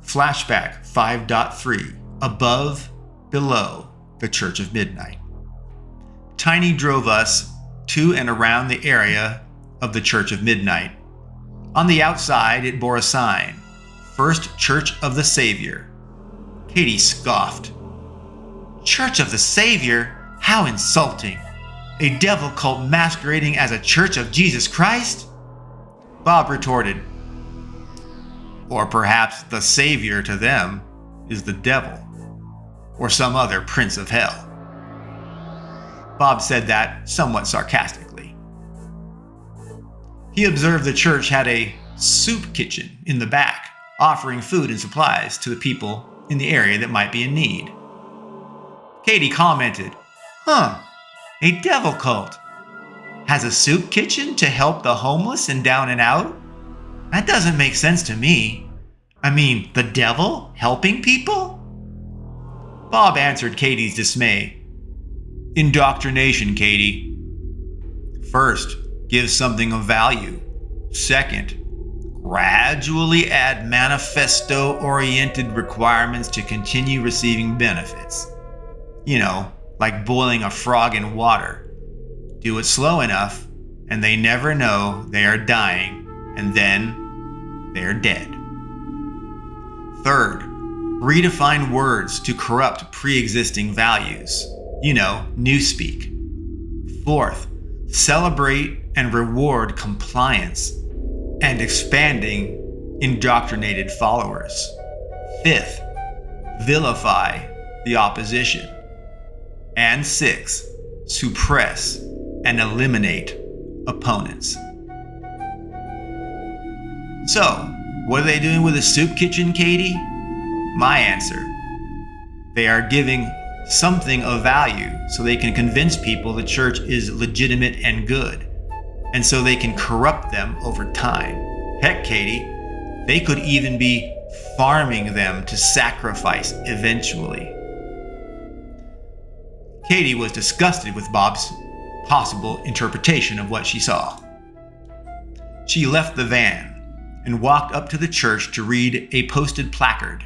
Flashback 5.3, Above, Below the Church of Midnight. Tiny drove us to and around the area of the Church of Midnight. On the outside, it bore a sign, First Church of the Savior. Katie scoffed. Church of the Savior? How insulting! A devil cult masquerading as a Church of Jesus Christ? Bob retorted, or perhaps the Savior to them is the devil, or some other prince of hell. Bob said that somewhat sarcastically. He observed the church had a soup kitchen in the back, offering food and supplies to the people in the area that might be in need. Katie commented, a devil cult has a soup kitchen to help the homeless and down and out? That doesn't make sense to me. I mean, the devil helping people? Bob answered Katie's dismay. Indoctrination, Katie. First, give something of value. Second, gradually add manifesto-oriented requirements to continue receiving benefits. You know, like boiling a frog in water. Do it slow enough, and they never know they are dying, and then they're dead. Third, redefine words to corrupt pre-existing values. You know, newspeak. Fourth, celebrate and reward compliance and expanding indoctrinated followers. Fifth, vilify the opposition. And sixth, suppress and eliminate opponents. So, what are they doing with the soup kitchen, Katie? My answer, they are giving something of value so they can convince people the church is legitimate and good, and so they can corrupt them over time. Heck, Katie, they could even be farming them to sacrifice eventually. Katie was disgusted with Bob's possible interpretation of what she saw. She left the van and walked up to the church to read a posted placard.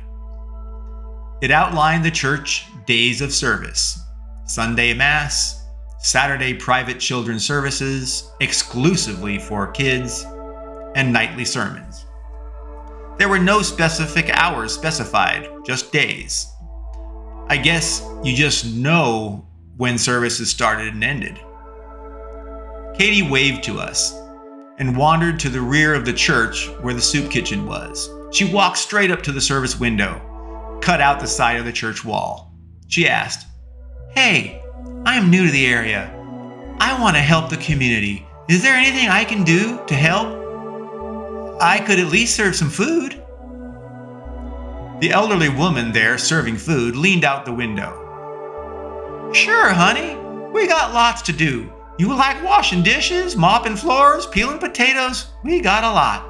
It outlined the church days of service: Sunday Mass, Saturday private children's services exclusively for kids, and nightly sermons. There were no specific hours specified, just days. I guess you just know when services started and ended. Katie waved to us and wandered to the rear of the church where the soup kitchen was. She walked straight up to the service window, cut out the side of the church wall. She asked, Hey, I am new to the area. I want to help the community. Is there anything I can do to help? I could at least serve some food. The elderly woman there serving food leaned out the window. Sure, honey. We got lots to do. You like washing dishes, mopping floors, peeling potatoes? We got a lot.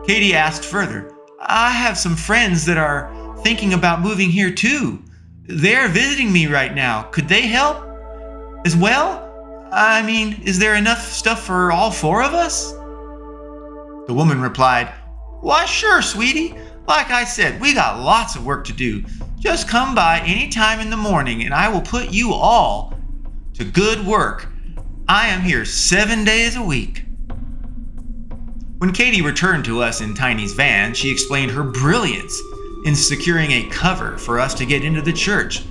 Katie asked further, I have some friends that are thinking about moving here too. They're visiting me right now. Could they help as well? I mean, is there enough stuff for all four of us? The woman replied, Why, sure, sweetie. Like I said, we got lots of work to do. Just come by any time in the morning and I will put you all to good work. I am here 7 days a week. When Katie returned to us in Tiny's van, she explained her brilliance in securing a cover for us to get into the church,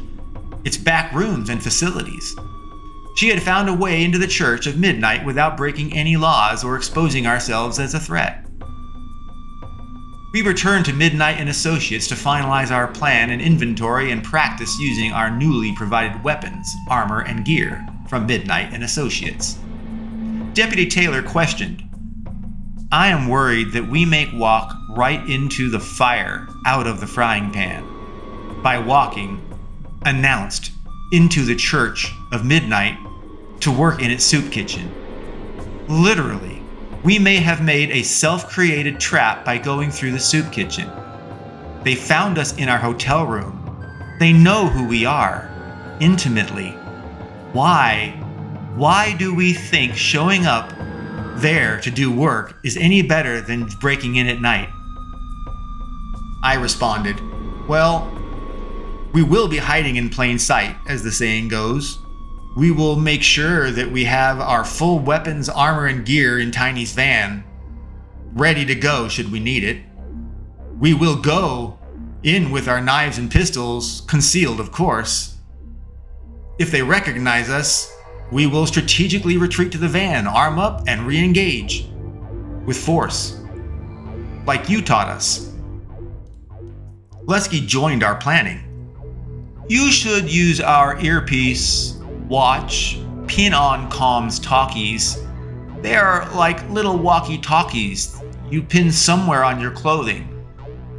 its back rooms and facilities. She had found a way into the Church of Midnight without breaking any laws or exposing ourselves as a threat. We returned to Midnight and Associates to finalize our plan and inventory and practice using our newly provided weapons, armor, and gear from Midnight and Associates. Deputy Taylor questioned, I am worried that we may walk right into the fire out of the frying pan by walking, announced, into the Church of Midnight to work in its soup kitchen. Literally, we may have made a self-created trap by going through the soup kitchen. They found us in our hotel room. They know who we are, intimately. Why do we think showing up there to do work is any better than breaking in at night? I responded, "Well, we will be hiding in plain sight, as the saying goes. We will make sure that we have our full weapons, armor, and gear in Tiny's van, ready to go should we need it. We will go in with our knives and pistols, concealed, of course. If they recognize us, we will strategically retreat to the van, arm up, and re-engage with force, like you taught us." Lesky joined our planning. "You should use our earpiece, watch, pin-on comms talkies. They are like little walkie-talkies you pin somewhere on your clothing,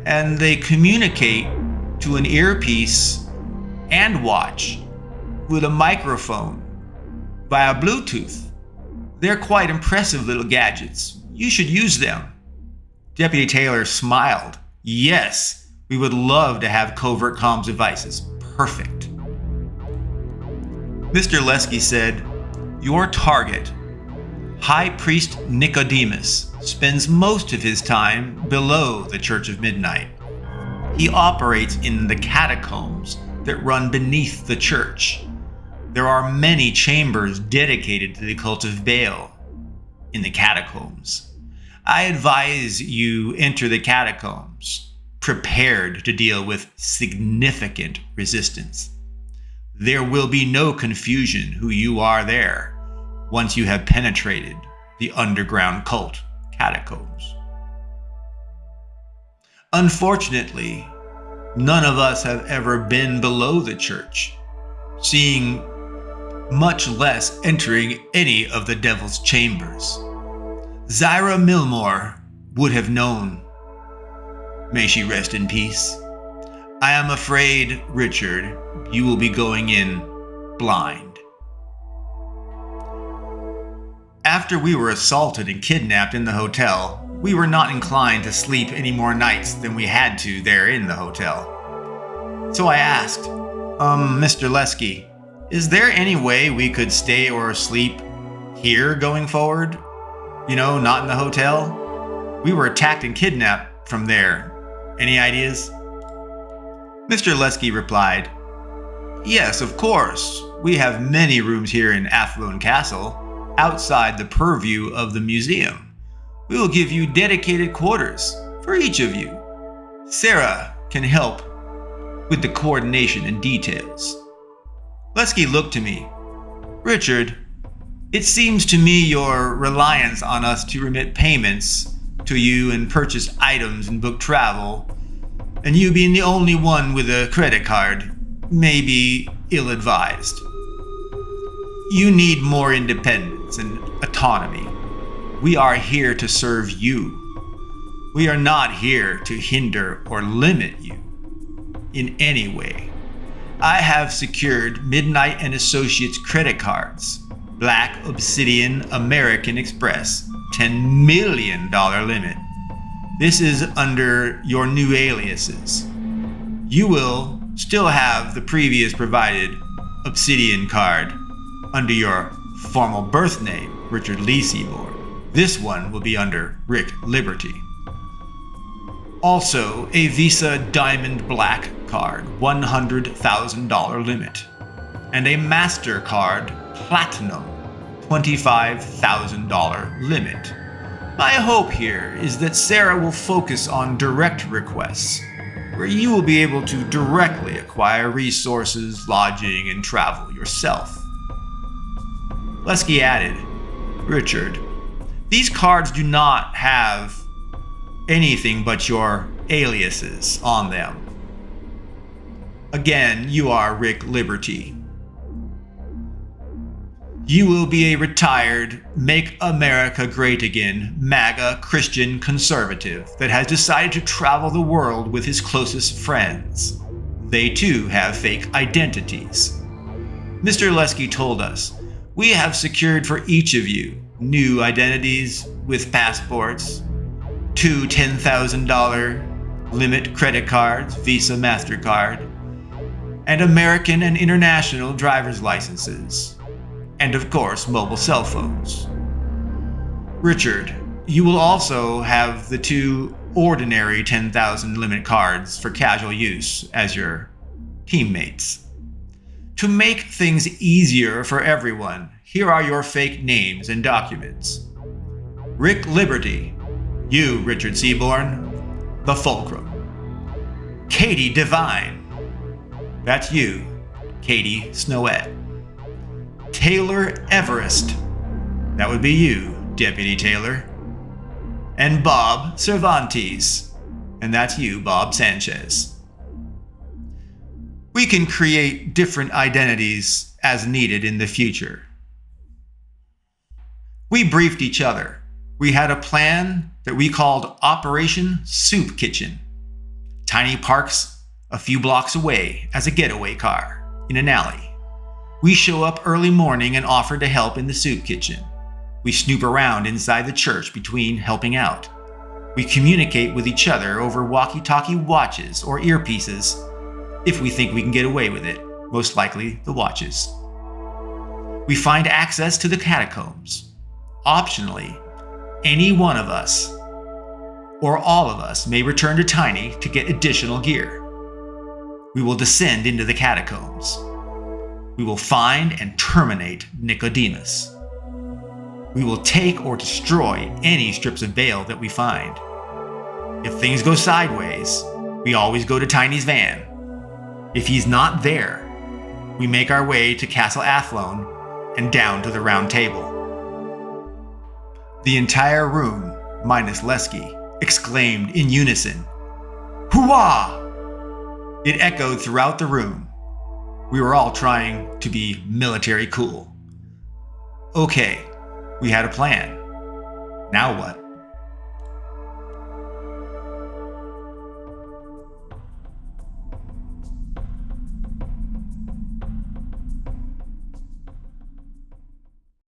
and they communicate to an earpiece and watch with a microphone via Bluetooth. They're quite impressive little gadgets. You should use them." Deputy Taylor smiled. "Yes, we would love to have covert comms devices. Perfect." Mr. Lesky said, "Your target, High Priest Nicodemus, spends most of his time below the Church of Midnight. He operates in the catacombs that run beneath the church. There are many chambers dedicated to the cult of Baal in the catacombs. I advise you enter the catacombs, prepared to deal with significant resistance. There will be no confusion who you are there once you have penetrated the underground cult catacombs." Unfortunately, none of us have ever been below the church, seeing much less entering any of the devil's chambers. Zyra Milmore would have known. May she rest in peace. I am afraid, Richard, you will be going in blind. After we were assaulted and kidnapped in the hotel, we were not inclined to sleep any more nights than we had to there in the hotel. So I asked, Mr. Lesky, is there any way we could stay or sleep here going forward? You know, not in the hotel? We were attacked and kidnapped from there. Any ideas? Mr. Lesky replied, Yes, of course. We have many rooms here in Athlone Castle, outside the purview of the museum. We will give you dedicated quarters for each of you. Sarah can help with the coordination and details. Lesky looked to me. Richard, it seems to me your reliance on us to remit payments to you and purchase items and book travel, and you being the only one with a credit card, may be ill-advised. You need more independence and autonomy. We are here to serve you. We are not here to hinder or limit you in any way. I have secured Midnight and Associates credit cards, Black Obsidian American Express, $10 million limit. This is under your new aliases. You will still have the previous provided Obsidian card under your formal birth name, Richard Lee Seymour. This one will be under Rick Liberty. Also, a Visa Diamond Black card, $100,000 limit, and a MasterCard Platinum, $25,000 limit. My hope here is that Sarah will focus on direct requests, where you will be able to directly acquire resources, lodging, and travel yourself. Lesky added, Richard, these cards do not have anything but your aliases on them. Again, you are Rick Liberty. You will be a retired, Make America Great Again, MAGA Christian conservative that has decided to travel the world with his closest friends. They too have fake identities. Mr. Lesky told us, we have secured for each of you new identities with passports, 2 $10,000 limit credit cards, Visa, MasterCard, and American and international driver's licenses, and of course mobile cell phones. Richard, you will also have the 2 ordinary 10,000 limit cards for casual use as your teammates. To make things easier for everyone, here are your fake names and documents. Rick Liberty, you Richard Seaborn, the Fulcrum. Katie Devine, that's you, Katie Snowette. Taylor Everest, that would be you, Deputy Taylor. And Bob Cervantes, and that's you, Bob Sanchez. We can create different identities as needed in the future. We briefed each other. We had a plan that we called Operation Soup Kitchen. Tiny parks a few blocks away as a getaway car in an alley. We show up early morning and offer to help in the soup kitchen. We snoop around inside the church between helping out. We communicate with each other over walkie-talkie watches or earpieces if we think we can get away with it, most likely the watches. We find access to the catacombs. Optionally, any one of us or all of us may return to Tiny to get additional gear. We will descend into the catacombs. We will find and terminate Nicodemus. We will take or destroy any strips of bail that we find. If things go sideways, we always go to Tiny's van. If he's not there, we make our way to Castle Athlone and down to the round table. The entire room, minus Lesky, exclaimed in unison, "Hooah!" It echoed throughout the room. We were all trying to be military cool. Okay, we had a plan. Now what?